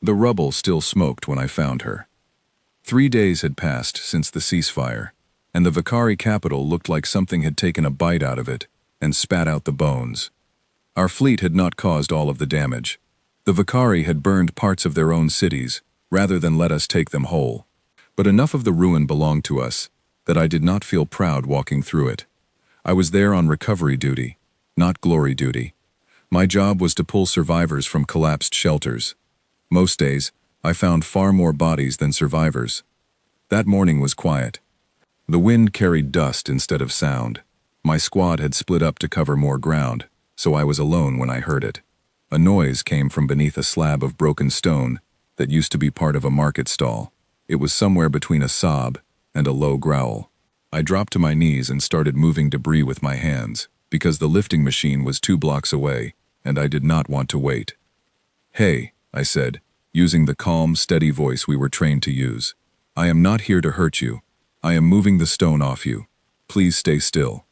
The rubble still smoked when I found her. 3 days had passed since the ceasefire, and the Vakari capital looked like something had taken a bite out of it and spat out the bones. Our fleet had not caused all of the damage. The Vakari had burned parts of their own cities, rather than let us take them whole. But enough of the ruin belonged to us that I did not feel proud walking through it. I was there on recovery duty, not glory duty. My job was to pull survivors from collapsed shelters. Most days, I found far more bodies than survivors. That morning was quiet. The wind carried dust instead of sound. My squad had split up to cover more ground, so I was alone when I heard it. A noise came from beneath a slab of broken stone that used to be part of a market stall. It was somewhere between a sob and a low growl. I dropped to my knees and started moving debris with my hands, because the lifting machine was 2 blocks away, and I did not want to wait. "Hey," I said, using the calm, steady voice we were trained to use. "I am not here to hurt you. I am moving the stone off you. Please stay still."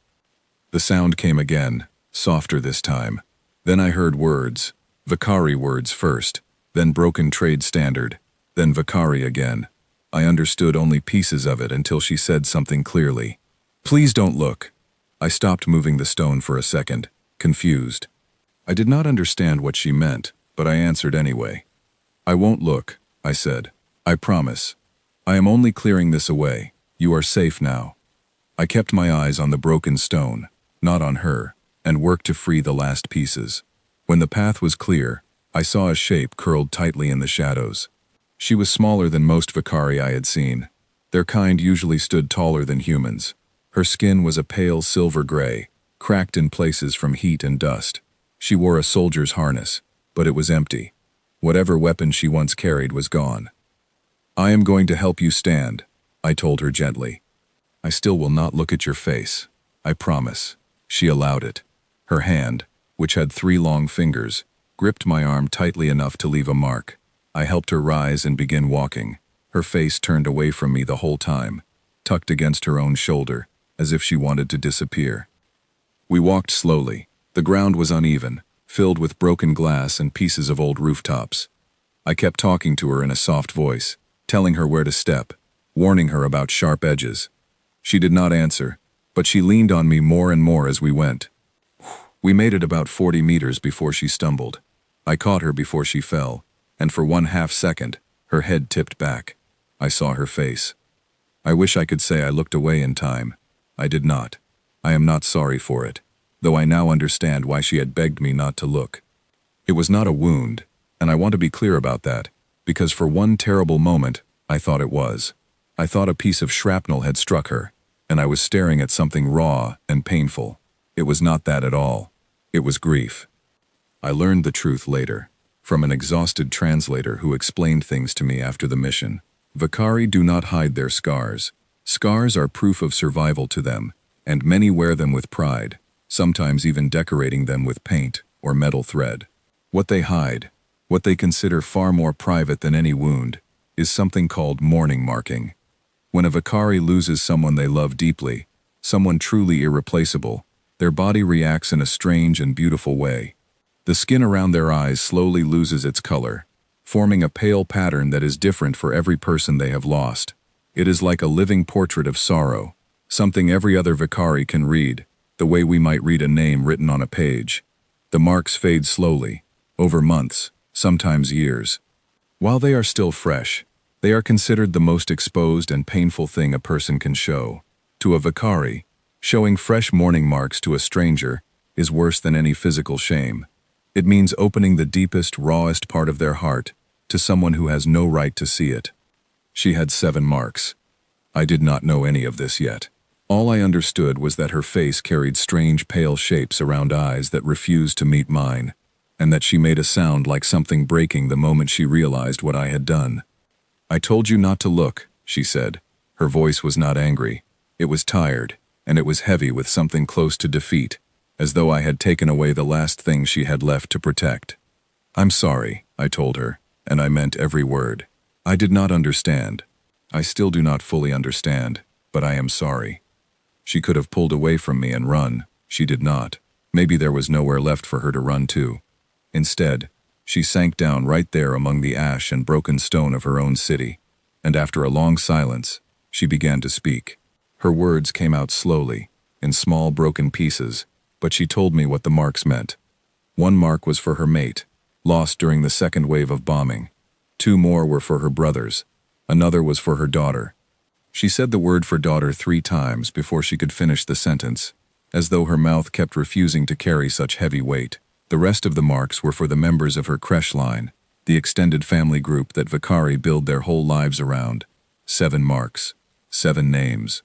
The sound came again, softer this time. Then I heard words, Vakari words first, then broken trade standard, then Vakari again. I understood only pieces of it until she said something clearly. "Please don't look." I stopped moving the stone for a second, confused. I did not understand what she meant, but I answered anyway. "I won't look," I said. "I promise. I am only clearing this away. You are safe now." I kept my eyes on the broken stone, not on her, and worked to free the last pieces. When the path was clear, I saw a shape curled tightly in the shadows. She was smaller than most Vakari I had seen. Their kind usually stood taller than humans. Her skin was a pale silver gray, cracked in places from heat and dust. She wore a soldier's harness, but it was empty. Whatever weapon she once carried was gone. "I am going to help you stand," I told her gently. "I still will not look at your face. I promise." She allowed it. Her hand, which had 3 long fingers, gripped my arm tightly enough to leave a mark. I helped her rise and begin walking, her face turned away from me the whole time, tucked against her own shoulder, as if she wanted to disappear. We walked slowly. The ground was uneven, filled with broken glass and pieces of old rooftops. I kept talking to her in a soft voice, telling her where to step, warning her about sharp edges. She did not answer, but she leaned on me more and more as we went. We made it about 40 meters before she stumbled. I caught her before she fell, and for 1/2 second, her head tipped back. I saw her face. I wish I could say I looked away in time. I did not. I am not sorry for it, though I now understand why she had begged me not to look. It was not a wound, and I want to be clear about that, because for one terrible moment, I thought it was. I thought a piece of shrapnel had struck her, and I was staring at something raw and painful. It was not that at all. It was grief. I learned the truth later, from an exhausted translator who explained things to me after the mission. Vakari do not hide their scars. Scars are proof of survival to them, and many wear them with pride, sometimes even decorating them with paint or metal thread. What they hide, what they consider far more private than any wound, is something called mourning marking. When a Vakari loses someone they love deeply, someone truly irreplaceable, their body reacts in a strange and beautiful way. The skin around their eyes slowly loses its color, forming a pale pattern that is different for every person they have lost. It is like a living portrait of sorrow, something every other Vakari can read, the way we might read a name written on a page. The marks fade slowly, over months, sometimes years. While they are still fresh, they are considered the most exposed and painful thing a person can show. To a Vakari, showing fresh mourning marks to a stranger is worse than any physical shame. It means opening the deepest, rawest part of their heart to someone who has no right to see it. She had 7 marks. I did not know any of this yet. All I understood was that her face carried strange pale shapes around eyes that refused to meet mine, and that she made a sound like something breaking the moment she realized what I had done. "I told you not to look," she said. Her voice was not angry. It was tired, and it was heavy with something close to defeat, as though I had taken away the last thing she had left to protect. "I'm sorry," I told her, and I meant every word. I did not understand. I still do not fully understand, but I am sorry. She could have pulled away from me and run. She did not. Maybe there was nowhere left for her to run to. Instead, She sank down right there among the ash and broken stone of her own city, and after a long silence, she began to speak. Her words came out slowly, in small broken pieces, but she told me what the marks meant. One mark was for her mate, lost during the second wave of bombing. 2 more were for her brothers. Another was for her daughter. She said the word for daughter 3 times before she could finish the sentence, as though her mouth kept refusing to carry such heavy weight. The rest of the marks were for the members of her creche line, the extended family group that Vakari build their whole lives around. 7 marks, 7 names.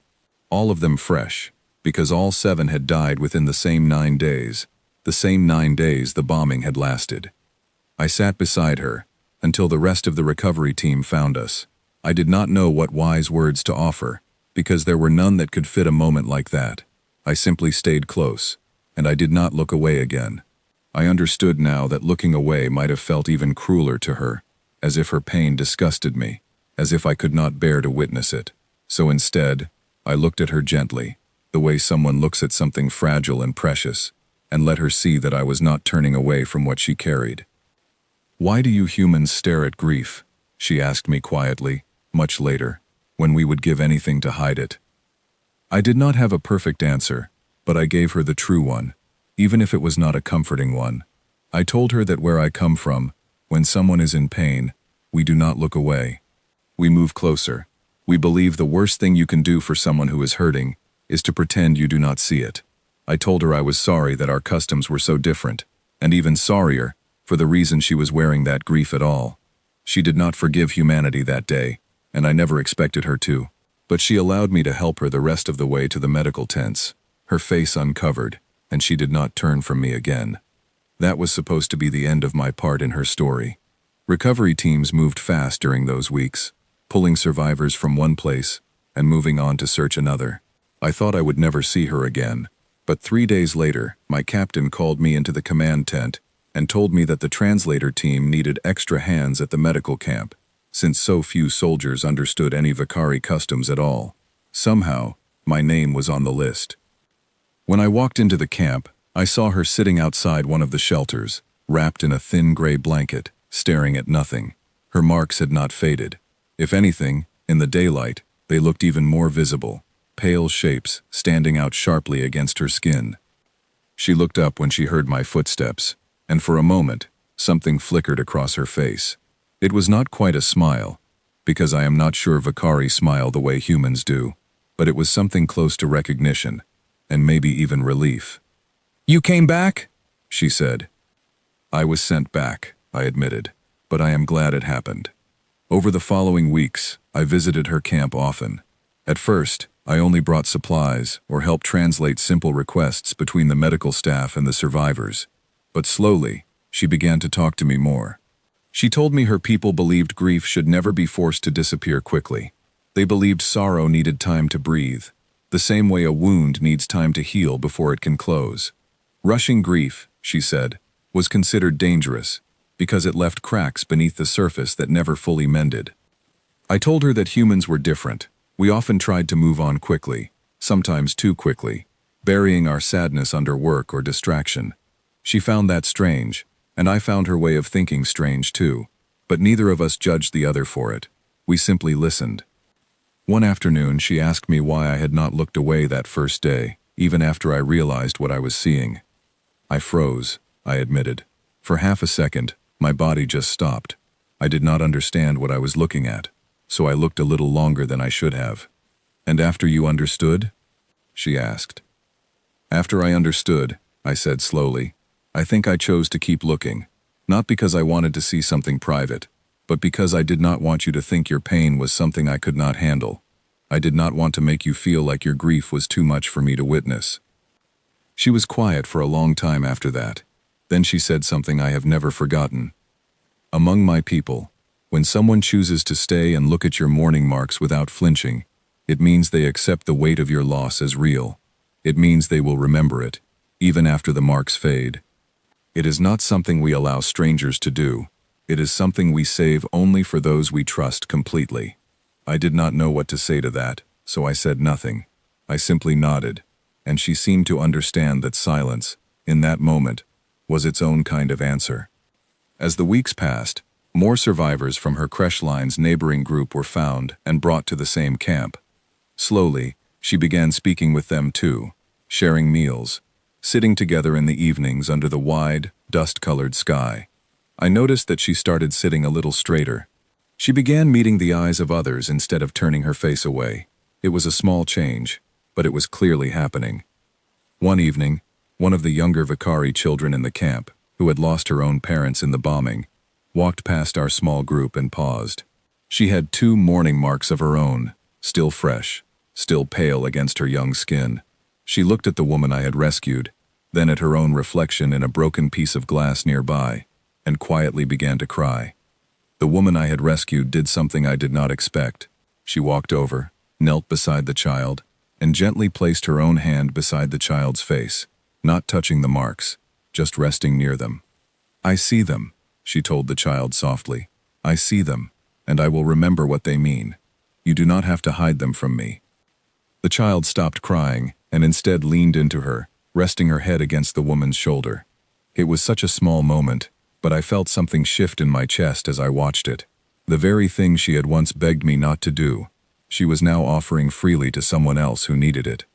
All of them fresh, because all 7 had died within the same 9 days, the same 9 days the bombing had lasted. I sat beside her, until the rest of the recovery team found us. I did not know what wise words to offer, because there were none that could fit a moment like that. I simply stayed close, and I did not look away again. I understood now that looking away might have felt even crueler to her, as if her pain disgusted me, as if I could not bear to witness it. So instead, I looked at her gently, the way someone looks at something fragile and precious, and let her see that I was not turning away from what she carried. "Why do you humans stare at grief?" she asked me quietly, much later, when we would give anything to hide it. I did not have a perfect answer, but I gave her the true one, even if it was not a comforting one. I told her that where I come from, when someone is in pain, we do not look away. We move closer. We believe the worst thing you can do for someone who is hurting is to pretend you do not see it. I told her I was sorry that our customs were so different, and even sorrier for the reason she was wearing that grief at all. She did not forgive humanity that day, and I never expected her to. But she allowed me to help her the rest of the way to the medical tents, her face uncovered, and she did not turn from me again. That was supposed to be the end of my part in her story. Recovery teams moved fast during those weeks, pulling survivors from one place and moving on to search another. I thought I would never see her again, but 3 days later, my captain called me into the command tent and told me that the translator team needed extra hands at the medical camp, since so few soldiers understood any Vakari customs at all. Somehow, my name was on the list. When I walked into the camp, I saw her sitting outside one of the shelters, wrapped in a thin gray blanket, staring at nothing. Her marks had not faded. If anything, in the daylight, they looked even more visible, pale shapes standing out sharply against her skin. She looked up when she heard my footsteps, and for a moment, something flickered across her face. It was not quite a smile, because I am not sure Vakari smile the way humans do, but it was something close to recognition, and maybe even relief. "You came back?" she said. "I was sent back," I admitted, "but I am glad it happened." Over the following weeks, I visited her camp often. At first, I only brought supplies or helped translate simple requests between the medical staff and the survivors. But slowly, she began to talk to me more. She told me her people believed grief should never be forced to disappear quickly. They believed sorrow needed time to breathe, the same way a wound needs time to heal before it can close. Rushing grief, she said, was considered dangerous because it left cracks beneath the surface that never fully mended. I told her that humans were different. We often tried to move on quickly, sometimes too quickly, burying our sadness under work or distraction. She found that strange, and I found her way of thinking strange too, but neither of us judged the other for it. We simply listened. One afternoon, she asked me why I had not looked away that first day, even after I realized what I was seeing. I froze, I admitted. For half a second, my body just stopped. I did not understand what I was looking at, so I looked a little longer than I should have. "And after you understood?" she asked. "After I understood," I said slowly, "I think I chose to keep looking, not because I wanted to see something private, but because I did not want you to think your pain was something I could not handle. I did not want to make you feel like your grief was too much for me to witness." She was quiet for a long time after that. Then she said something I have never forgotten. "Among my people, when someone chooses to stay and look at your mourning marks without flinching, it means they accept the weight of your loss as real. It means they will remember it, even after the marks fade. It is not something we allow strangers to do. It is something we save only for those we trust completely." I did not know what to say to that, so I said nothing. I simply nodded, and she seemed to understand that silence, in that moment, was its own kind of answer. As the weeks passed, more survivors from her creche line's neighboring group were found and brought to the same camp. Slowly, she began speaking with them too, sharing meals, sitting together in the evenings under the wide, dust-colored sky. I noticed that she started sitting a little straighter. She began meeting the eyes of others instead of turning her face away. It was a small change, but it was clearly happening. One evening, one of the younger Vakari children in the camp, who had lost her own parents in the bombing, walked past our small group and paused. She had 2 mourning marks of her own, still fresh, still pale against her young skin. She looked at the woman I had rescued, then at her own reflection in a broken piece of glass nearby, and quietly began to cry. The woman I had rescued did something I did not expect. She walked over, knelt beside the child, and gently placed her own hand beside the child's face, not touching the marks, just resting near them. "I see them," she told the child softly. "I see them, and I will remember what they mean. You do not have to hide them from me." The child stopped crying and instead leaned into her, resting her head against the woman's shoulder. It was such a small moment, but I felt something shift in my chest as I watched it. The very thing she had once begged me not to do, she was now offering freely to someone else who needed it.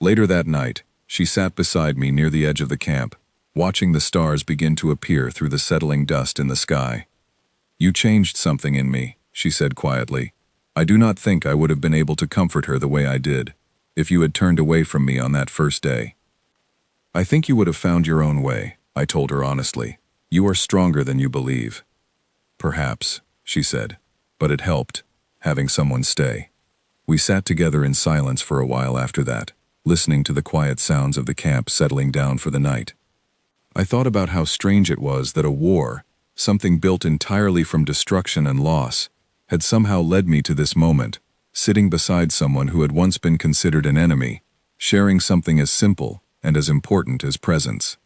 Later that night, she sat beside me near the edge of the camp, watching the stars begin to appear through the settling dust in the sky. "You changed something in me," she said quietly. "I do not think I would have been able to comfort her the way I did, if you had turned away from me on that first day." "I think you would have found your own way," I told her honestly. "You are stronger than you believe." "Perhaps," she said, "but it helped, having someone stay." We sat together in silence for a while after that, listening to the quiet sounds of the camp settling down for the night. I thought about how strange it was that a war, something built entirely from destruction and loss, had somehow led me to this moment, sitting beside someone who had once been considered an enemy, sharing something as simple and as important as presence.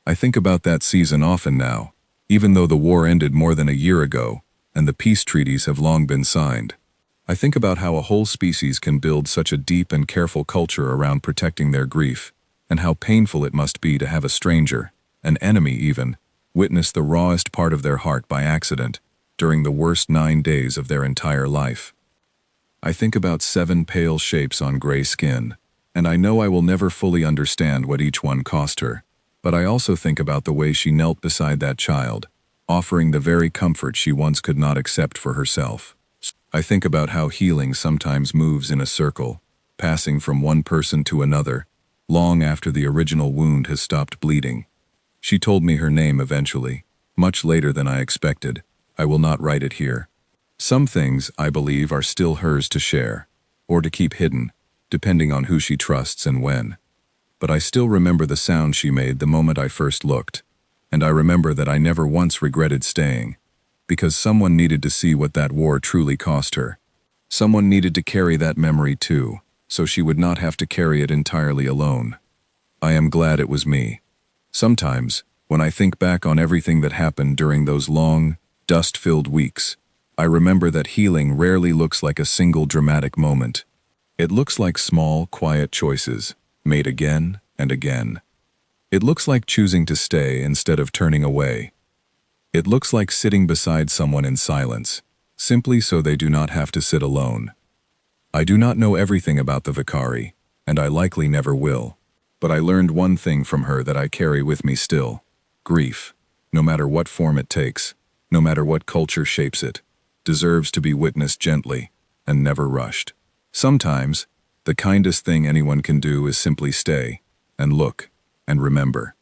I think about that season often now, even though the war ended more than a year ago, and the peace treaties have long been signed. I think about how a whole species can build such a deep and careful culture around protecting their grief, and how painful it must be to have a stranger, an enemy even, witness the rawest part of their heart by accident, during the worst 9 days of their entire life. I think about 7 pale shapes on gray skin, and I know I will never fully understand what each one cost her, but I also think about the way she knelt beside that child, offering the very comfort she once could not accept for herself. I think about how healing sometimes moves in a circle, passing from one person to another, long after the original wound has stopped bleeding. She told me her name eventually, much later than I expected. I will not write it here. Some things, I believe, are still hers to share, or to keep hidden, depending on who she trusts and when. But I still remember the sound she made the moment I first looked, and I remember that I never once regretted staying, because someone needed to see what that war truly cost her. Someone needed to carry that memory too, so she would not have to carry it entirely alone. I am glad it was me. Sometimes, when I think back on everything that happened during those long, dust-filled weeks, I remember that healing rarely looks like a single dramatic moment. It looks like small, quiet choices, made again and again. It looks like choosing to stay instead of turning away. It looks like sitting beside someone in silence, simply so they do not have to sit alone. I do not know everything about the Vakari, and I likely never will, but I learned one thing from her that I carry with me still. Grief, no matter what form it takes, no matter what culture shapes it, deserves to be witnessed gently and never rushed. Sometimes, the kindest thing anyone can do is simply stay and look and remember.